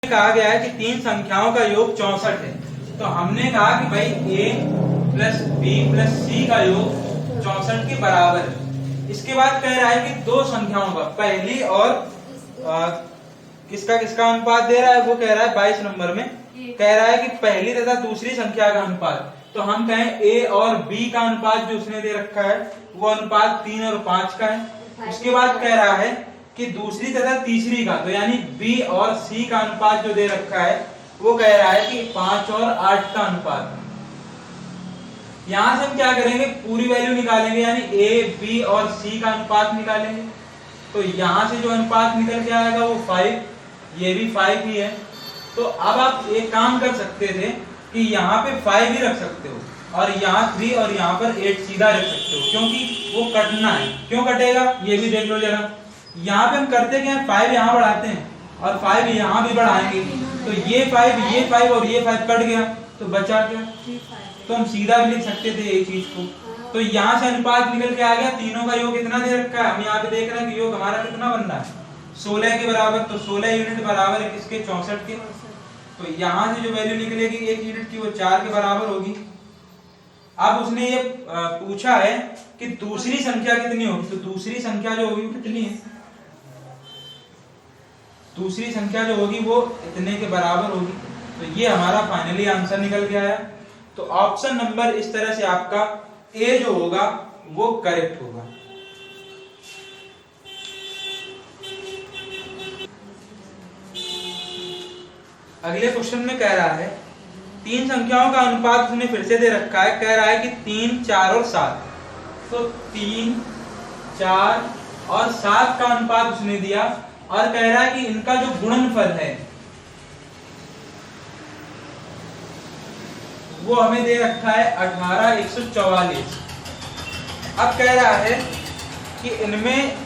कहा गया है कि तीन संख्याओं का योग 64 है। तो हमने कहा कि भाई a प्लस बी प्लस सी का योग 64 के बराबर है। इसके बाद कह रहा है कि दो संख्याओं का पहली और किसका किसका अनुपात दे रहा है, वो कह रहा है 22 नंबर में कह रहा है कि पहली तथा दूसरी संख्या का अनुपात। तो हम कहें a और b का अनुपात जो उसने दे रखा है वो अनुपात 3 और 5 का है। उसके बाद कह रहा है कि दूसरी तथा तीसरी का, तो यानी b और c का अनुपात जो दे रखा है वो कह रहा है कि 5 और 8 का अनुपात। यहां से हम क्या करेंगे, पूरी वैल्यू निकालेंगे, यानी a b और c का अनुपात निकालेंगे। तो यहां से जो अनुपात निकल के आएगा वो 5, ये भी 5 ही है। तो अब आप एक काम कर सकते थे कि यहाँ पे 5 ही रख सकते हो और यहाँ 3 और यहाँ पर 8 सीधा रख सकते हो, क्योंकि वो कटना है। क्यों कटेगा ये भी देख लो जरा। यहाँ पे हम करते क्या है, 5 यहाँ बढ़ाते हैं और 5 यहाँ भी बढ़ाएंगे, तो ये 5 और ये 5 कट गया, तो बचा क्या, तो हम सीधा भी लिख सकते थे एक चीज को। तो यहाँ से अनुपात निकल के आ गया, तीनों का योग कितना दे रखा है, हम यहाँ पे देख रहे हैं कि योग हमारा कितना बन रहा है 16 के बराबर। तो 16 यूनिट बराबर है किसके, 64 के। तो यहाँ से जो वैल्यू निकलेगी 1 यूनिट की वो 4 के बराबर होगी। अब उसने ये पूछा है कि दूसरी संख्या कितनी होगी, तो दूसरी संख्या जो होगी वो कितनी है, दूसरी संख्या जो होगी वो इतने के बराबर होगी। तो ये हमारा फाइनली आंसर निकल के आया। तो ऑप्शन नंबर इस तरह से आपका ए जो होगा वो करेक्ट होगा। अगले क्वेश्चन में कह रहा है तीन संख्याओं का अनुपात उसने फिर से दे रखा है, कह रहा है कि 3, 4 और 7। तो 3, 4 और 7 का अनुपात उसने दिया और कह रहा है कि इनका जो गुणनफल है वो हमें दे रखा है 18, 144। अब कह रहा है कि इनमें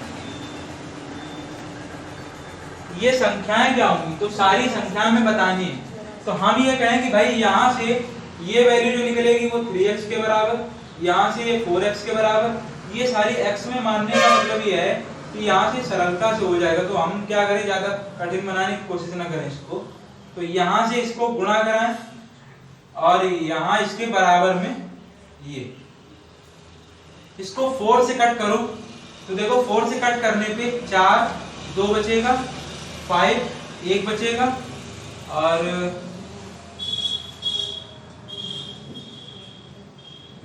ये संख्याएं क्या होंगी, तो सारी संख्याएं में बतानी है। तो हम ये कहें कि भाई यहाँ से ये वैल्यू जो निकलेगी वो 3x के बराबर, यहाँ से ये 4x के बराबर, ये सारी x में मानने का मतलब ये है कि यहाँ से सरलता से हो जाएगा। तो हम क्या करें, ज्यादा कठिन बनाने की कोशिश ना करें इसको। तो यहाँ से इसको गुणा कराएं और यहाँ इसके बराबर में ये, इसको 4 से कट करो। तो देखो 4 से कट करने पे 4, 2 बचेगा, 5, 1 बचेगा और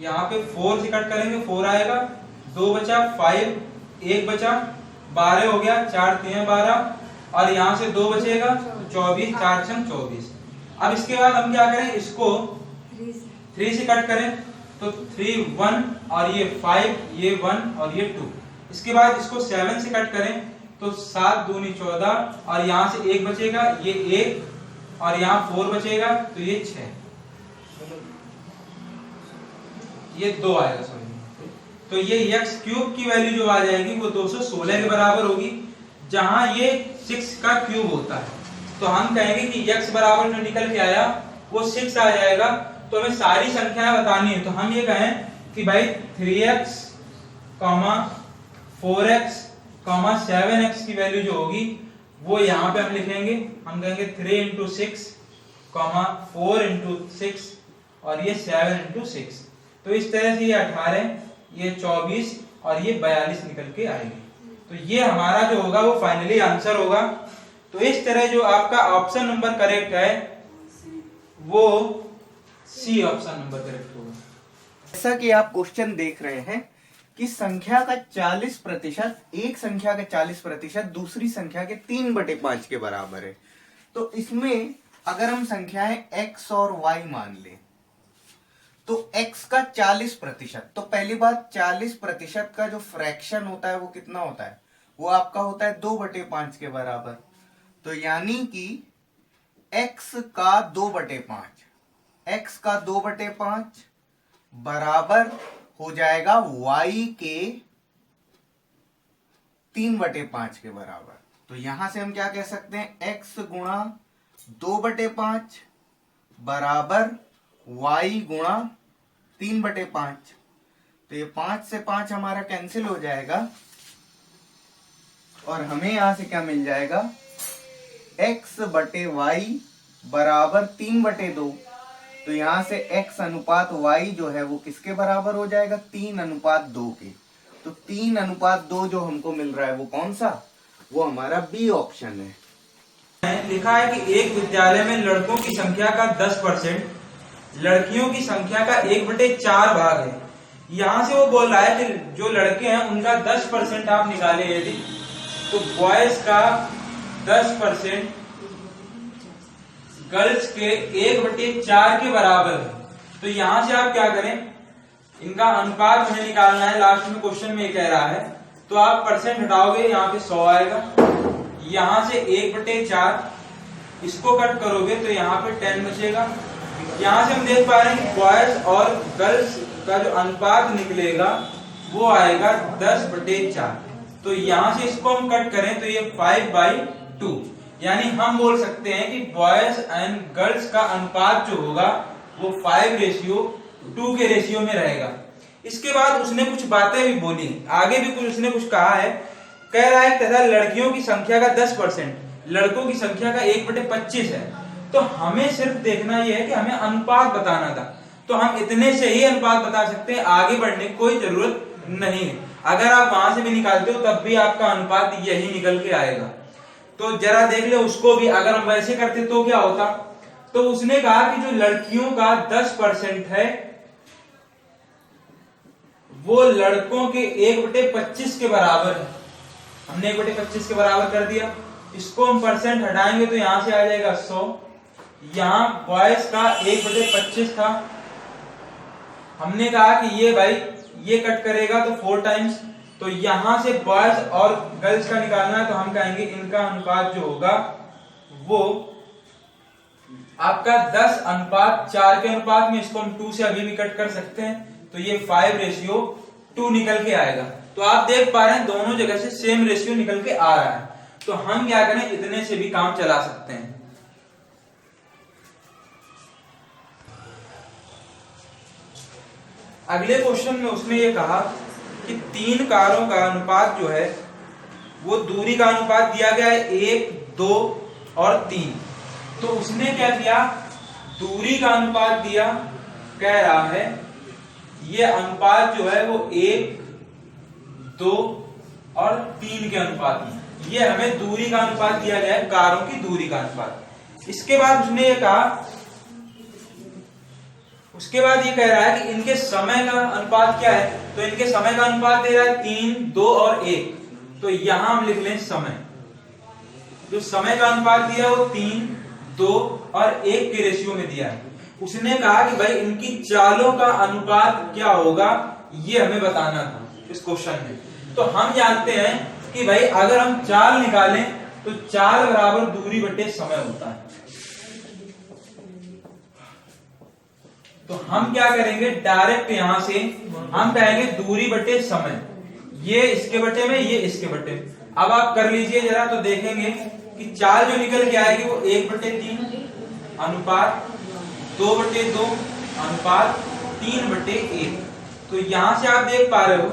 यहाँ पे 4 से कट करेंगे 4 आएगा, 2 बचा, 5, 1 बचा, 12 हो गया, 4 3 12 और यहाँ से 2 बचेगा, 24, 4 6 24। अब इसके बाद हम क्या करें, इसको 3 से कट करें तो 3 1 और ये 5, ये 1 और ये 2। इसके बाद इसको 7 से कट करें तो 7 दूनी 14 और यहाँ से 1 बचेगा, ये 1 और यहाँ 4 बचेगा तो ये 6, ये 2 आएगा सॉरी। तो ये x क्यूब की वैल्यू जो आ जाएगी वो 216 के बराबर होगी, जहां ये 6 का क्यूब होता है। तो हम कहेंगे कि x बराबर जो निकल के आया वो 6 आ जाएगा। तो हमें सारी संख्याएं बतानी है। तो हम ये कहें कि भाई 3x, 4x, 7x की वैल्यू जो होगी वो यहाँ पे हम लिखेंगे, हम कहेंगे 3 × 6, 4 × 6 और ये 7 × 6। तो इस तरह से ये 18, ये 24 और ये 42 निकल के आएगी। तो ये हमारा जो होगा वो फाइनली आंसर होगा। तो इस तरह जो आपका ऑप्शन नंबर करेक्ट है वो सी ऑप्शन नंबर करेक्ट होगा। जैसा कि आप क्वेश्चन देख रहे हैं कि संख्या का 40%, एक संख्या का 40% दूसरी संख्या के 3/5 के बराबर है। तो इसमें अगर हम संख्याएं x और y मान लें तो x का 40%, तो पहली बात 40% का जो फ्रैक्शन होता है वो कितना होता है, वो आपका होता है 2/5 के बराबर। तो यानी कि x का 2/5, x का 2/5 बराबर हो जाएगा y के 3/5 के बराबर। तो यहां से हम क्या कह सकते हैं, x गुणा 2/5 बराबर y गुणा 3/5। तो ये 5 से 5 हमारा कैंसिल हो जाएगा और हमें यहां से क्या मिल जाएगा, x बटे वाई बराबर 3/2, तो यहाँ से x अनुपात y जो है वो किसके बराबर हो जाएगा? 3:2 के। तो 3:2 जो हमको मिल रहा है वो कौन सा? वो हमारा बी ऑप्शन है। लिखा है कि एक विद्यालय में लड़कों की संख्या का 10%, लड़कियों की संख्या का 1/4 भाग है। यहाँ से वो बोल रहा है कि जो लड़के हैं उनका 10% आप निकाले यदि, तो बॉयज का 10% गर्ल्स के 1/4 के बराबर है। तो यहां से आप क्या करें, इनका अनुपात हमें निकालना है। लास्ट में क्वेश्चन में ये कह रहा है, तो आप परसेंट हटाओगे, यहाँ पे 100 आएगा। यहां से 1/4 इसको कट करोगे तो यहाँ पे 10 बचेगा। यहाँ से हम देख पा रहे हैं कि बॉयज और गर्ल्स का जो अनुपात निकलेगा वो आएगा 10/4। तो यहाँ से इसको हम कट करें तो ये 5/2, यानी हम बोल सकते हैं कि बॉयज एंड गर्ल्स का अनुपात जो होगा वो 5:2 के रेशियो में रहेगा। इसके बाद उसने कुछ बातें भी बोली, आगे भी कुछ उसने कुछ कहा है। कह रहा है तथा लड़कियों की संख्या का 10%, लड़कों की संख्या का 1/25 है। तो हमें सिर्फ देखना यह है कि हमें अनुपात बताना था, तो हम इतने से ही अनुपात बता सकते हैं, आगे बढ़ने की कोई जरूरत नहीं है। अगर आप वहां से भी निकालते हो तब भी आपका अनुपात यही निकल के आएगा। तो जरा देख ले उसको भी, अगर हम वैसे करते तो क्या होता। तो उसने कहा कि जो लड़कियों का 10% है वो लड़कों के 1/25 के बराबर है। हमने 1/25 के बराबर कर दिया। इसको हम परसेंट हटाएंगे तो यहां से आ जाएगा 100। यहां बॉयज का 1/25 था, हमने कहा कि ये भाई ये कट करेगा तो 4 टाइम्स। तो यहां से बॉयज और गर्ल्स का निकालना है, तो हम कहेंगे इनका अनुपात जो होगा वो आपका 10:4 के अनुपात में। इसको हम 2 से अभी भी कट कर सकते हैं, तो ये 5:2 निकल के आएगा। तो आप देख पा रहे हैं दोनों जगह से सेम रेशियो निकल के आ रहा है। तो हम क्या करें, इतने से भी काम चला सकते हैं। अगले क्वेश्चन में उसने ये कहा कि 3 कारों का अनुपात जो है वो दूरी का अनुपात दिया गया है 1, 2 और 3। तो उसने क्या किया, दूरी का अनुपात दिया, कह रहा है ये अनुपात जो है वो 1, 2 और 3 के अनुपात में, ये हमें दूरी का अनुपात दिया गया है, कारों की दूरी का अनुपात। इसके बाद उसने ये कहा, उसके बाद ये कह रहा है कि इनके समय का अनुपात क्या है। तो इनके समय का अनुपात दे रहा है 3, 2 और 1। तो यहां हम लिख लें समय, जो समय का अनुपात दिया वो 3, 2 और 1 के रेशियो में दिया है। उसने कहा कि भाई इनकी चालों का अनुपात क्या होगा, ये हमें बताना था इस क्वेश्चन में। तो हम जानते हैं कि भाई अगर हम चाल निकालें तो चाल बराबर दूरी बटे समय होता है। तो हम क्या करेंगे, डायरेक्ट यहां से हम कहेंगे दूरी बटे समय, ये इसके बटे में, ये इसके बटे में। अब आप कर लीजिए जरा, तो देखेंगे कि चाल जो निकल के आएगी वो 1/3 अनुपात 2/2 अनुपात 3/1। तो यहां से आप देख पा रहे हो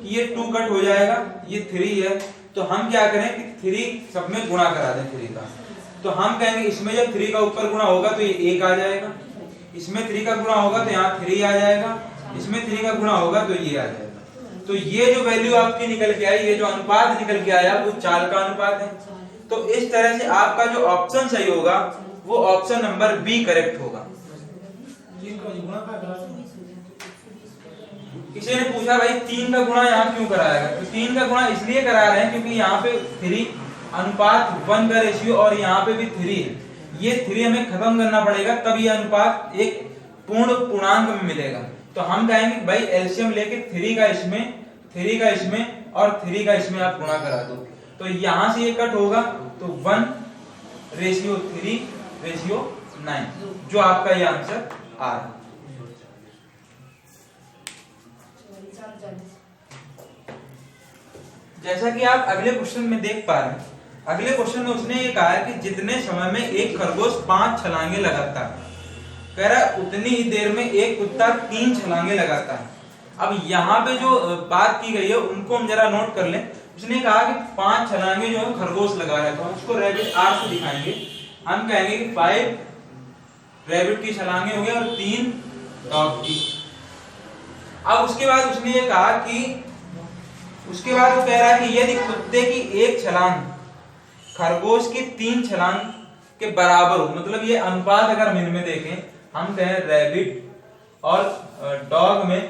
कि ये 2 कट हो जाएगा, ये 3 है। तो हम क्या करें कि 3 सब में गुणा करा दें 3 का। तो हम कहेंगे इसमें जब 3 का ऊपर गुणा होगा तो ये 1 आ जाएगा, इसमें 3 का गुणा होगा तो यहाँ 3 आ जाएगा, इसमें 3 का गुणा होगा तो ये आ जाएगा। तो ये जो वैल्यू आपकी निकल के आई, ये जो अनुपात निकल के आया वो चाल का अनुपात है। तो इस तरह से आपका जो ऑप्शन सही होगा वो ऑप्शन नंबर बी करेक्ट होगा। किसी ने पूछा भाई 3 का गुणा यहाँ क्यों कराया गया, तो 3 का गुणा इसलिए करा रहे हैं क्योंकि यहाँ पे 3 अनुपात 1 का रेशियो और यहाँ पे भी 3 है। ये 3 हमें खत्म करना पड़ेगा, तब ये अनुपात एक पूर्ण पूर्णांक में मिलेगा। तो हम कहेंगे भाई एलसीएम लेके 3 का इसमें, 3 का इसमें और 3 का इसमें आप गुणा करा दो। तो यहां से ये कट होगा तो 1:3:9, जो आपका ये आंसर आ रहा है। जैसा कि आप अगले क्वेश्चन में देख पा रहे हैं, अगले क्वेश्चन में उसने ये कहा है कि जितने समय में एक खरगोश 5 छलांगे लगाता है, कह रहा है उतनी ही देर में एक कुत्ता 3 छलांगे लगाता है। अब यहाँ पे जो बात की गई है उनको हम जरा नोट कर लें। उसने कहा कि 5 छलांगे जो है खरगोश लगा रहा है, तो हम उसको रैबिट आर से दिखाएंगे। हम कहेंगे कि 5 रैबिट की छलांगे हो गई और 3 डॉग की। अब उसके बाद उसने ये कहा कि उसके बाद वो कह रहा है कि यदि कुत्ते की एक छलांग खरगोश की 3 छलांग के बराबर हो, मतलब ये अनुपात अगर हम इनमें देखें, हम कहें रैबिट और डॉग में,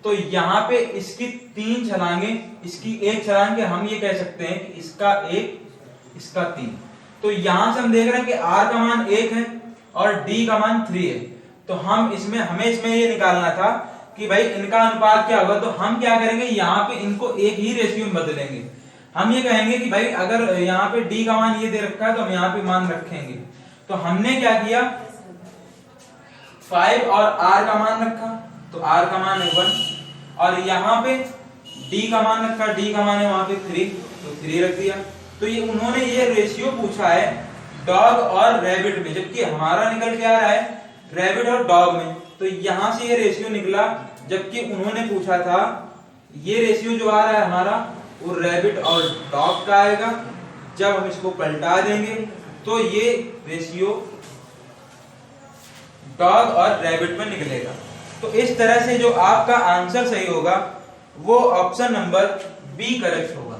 तो यहाँ पे इसकी 3 छलांगे, इसकी 1 छलांग के हम ये कह सकते हैं कि इसका 1 इसका 3। तो यहां से हम देख रहे हैं कि आर का मान 1 है और डी का मान 3 है। तो हमें इसमें ये निकालना था कि भाई इनका अनुपात क्या होगा। तो हम क्या करेंगे, यहाँ पे इनको एक ही रेशियो में बदलेंगे। हम ये कहेंगे कि भाई अगर यहाँ पे डी का मान ये दे रखा है तो हम यहाँ पे मान रखेंगे। तो हमने क्या किया, 5 और आर का मान रखा, तो आर का मान है 1 और यहाँ पे डी का मान रखा, डी का मान है वहां पे 3, तो 3 रख दिया। तो ये उन्होंने ये रेशियो पूछा है डॉग और रैबिट में, जबकि हमारा निकल के आ रहा है रैबिट और डॉग में। तो यहां से ये रेशियो निकला, जबकि उन्होंने पूछा था ये रेशियो जो आ रहा है हमारा वो रैबिट और डॉग का आएगा। जब हम इसको पलटा देंगे तो ये रेशियो डॉग और रैबिट में निकलेगा। तो इस तरह से जो आपका आंसर सही होगा वो ऑप्शन नंबर बी करेक्ट होगा।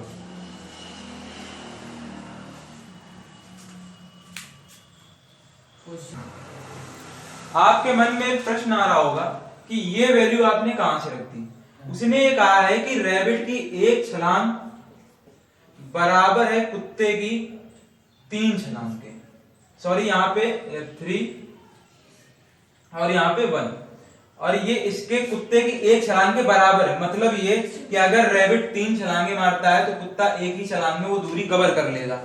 आपके मन में प्रश्न आ रहा होगा कि ये वैल्यू आपने कहां से रख दी। उसने ये कहा है कि रैबिट की एक छलांग बराबर है कुत्ते की 3 छलांग के, सॉरी यहाँ पे 3 और यहाँ पे 1, और ये इसके कुत्ते की एक छलांग के बराबर है। मतलब ये कि अगर रैबिट 3 छलांगे मारता है तो कुत्ता एक ही छलांग में वो दूरी कवर कर लेगा।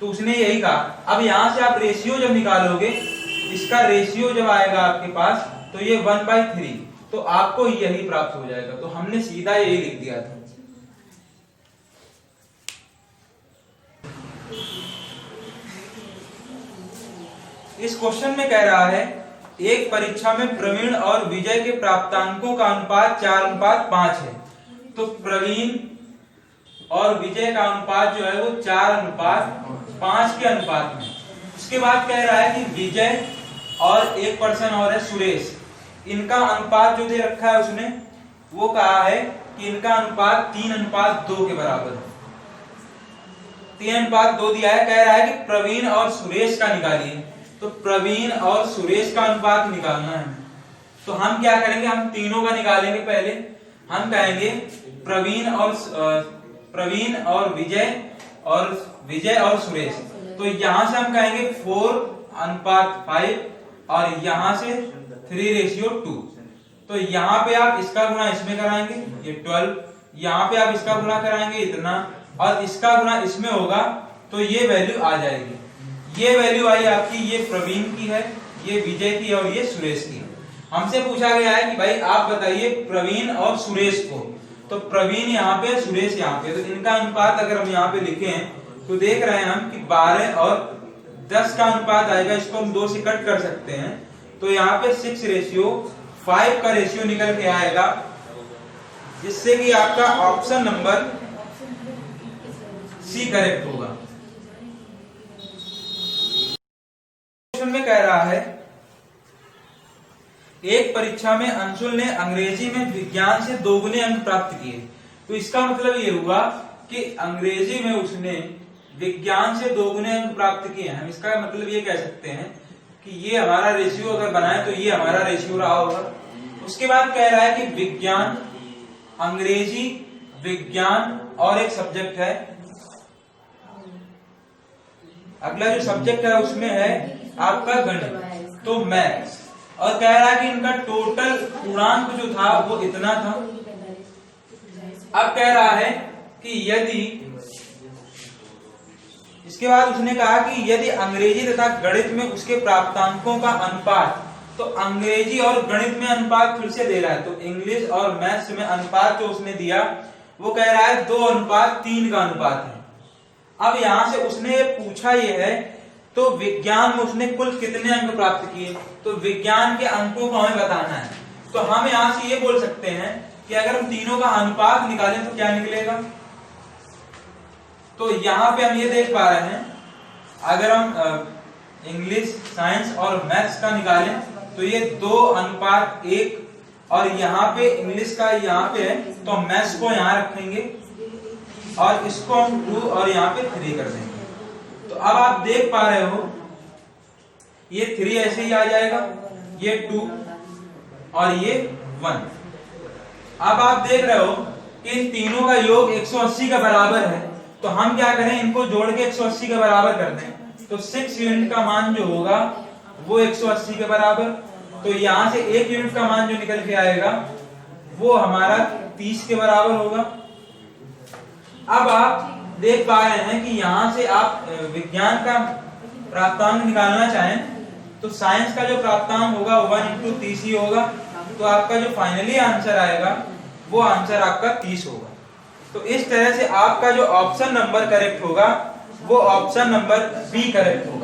तो उसने यही कहा। अब यहां से आप रेशियो जब निकालोगे, इसका रेशियो जब आएगा आपके पास तो ये 1/3, तो आपको यही प्राप्त हो जाएगा। तो हमने सीधा यही लिख दिया था। इस क्वेश्चन में कह रहा है एक परीक्षा में प्रवीण और विजय के प्राप्तांकों का अनुपात 4:5 है। तो प्रवीण और विजय का अनुपात जो है वो 4:5 के अनुपात में। उसके बाद कह रहा है कि विजय और एक पर्सन और है सुरेश, इनका अनुपात जो दे रखा है उसने वो कहा है कि इनका अनुपात 3:2 के बराबर है। 3:2 दिया है। कह रहा है कि प्रवीण और सुरेश का निकालिए। तो प्रवीण और सुरेश का अनुपात निकालना है। तो हम क्या करेंगे, हम तीनों का निकालेंगे। पहले हम कहेंगे प्रवीण और विजय और सुरेश। तो यहां से हम कहेंगे 4:5 और यहां से 3:2। तो यहाँ पे आप इसका गुणा इसमें कराएंगे, ये 12, यहाँ पे आप इसका गुणा कराएंगे इतना, और इसका गुणा इसमें होगा, तो ये वैल्यू आ जाएगी। ये वैल्यू आई आपकी, ये प्रवीण की है, ये विजय की है और ये सुरेश की है। हमसे पूछा गया है कि भाई आप बताइए प्रवीण और सुरेश को। तो प्रवीण यहाँ पे, सुरेश यहाँ पे, तो इनका अनुपात अगर हम यहाँ पे लिखें तो देख रहे हैं हम कि 12 और 10 का अनुपात आएगा। इसको हम 2 से कट कर सकते हैं, तो यहाँ पे 6:5 का रेशियो निकल के आएगा, जिससे कि आपका ऑप्शन नंबर सी करेक्ट होगा। क्वेश्चन में कह रहा है एक परीक्षा में अंशुल ने अंग्रेजी में विज्ञान से 2 गुने अंक प्राप्त किए। तो इसका मतलब ये हुआ कि अंग्रेजी में उसने विज्ञान से 2 गुने अंक प्राप्त किए हैं। हम इसका मतलब ये कह सकते हैं कि ये हमारा रेशियो अगर बनाए तो ये हमारा रेशियो रहा होगा। उसके बाद कह रहा है कि विज्ञान, अंग्रेजी, विज्ञान और एक सब्जेक्ट है, अगला जो सब्जेक्ट है उसमें है आपका गणित, तो मैथ्स। और कह रहा है कि इनका टोटल पूर्णांक जो था वो इतना था। अब कह रहा है कि यदि, इसके बाद उसने कहा कि यदि अंग्रेजी तथा गणित में उसके प्राप्तांकों का अनुपात, तो अंग्रेजी और गणित में अनुपात फिर से दे रहा है। तो इंग्लिश और मैथ्स में अनुपात जो उसने दिया वो कह रहा है 2:3 का अनुपात है। अब यहां से उसने पूछा ये है तो विज्ञान में उसने कुल कितने अंक प्राप्त किए, तो विज्ञान के अंकों को हमें बताना है। तो हम यहां से ये बोल सकते हैं कि अगर हम तीनों का अनुपात निकालें तो क्या निकलेगा, तो यहाँ पे हम ये देख पा रहे हैं, अगर हम इंग्लिश, साइंस और मैथ्स का निकालें तो ये 2:1, और यहाँ पे इंग्लिश का यहाँ पे है तो मैथ्स को यहाँ रखेंगे और इसको हम 2 और यहाँ पे 3 कर देंगे। तो अब आप देख पा रहे हो ये 3 ऐसे ही आ जाएगा, ये 2 और ये 1। अब आप देख रहे हो कि इन तीनों का योग 180 के बराबर है, तो हम क्या करें, इनको जोड़ के 180 के बराबर कर दें। तो 6 यूनिट का मान जो होगा वो 180 के बराबर, तो यहां से 1 यूनिट का मान जो निकल के आएगा वो हमारा 30 के बराबर होगा। अब आप देख पा रहे हैं कि यहां से आप विज्ञान का प्राप्तांक निकालना चाहें तो साइंस का जो प्राप्तांक होगा 1 × 30 ही होगा, तो आपका जो फाइनली आंसर आएगा वो आंसर आपका 30 होगा। तो इस तरह से आपका जो ऑप्शन नंबर करेक्ट होगा वो ऑप्शन नंबर बी करेक्ट होगा।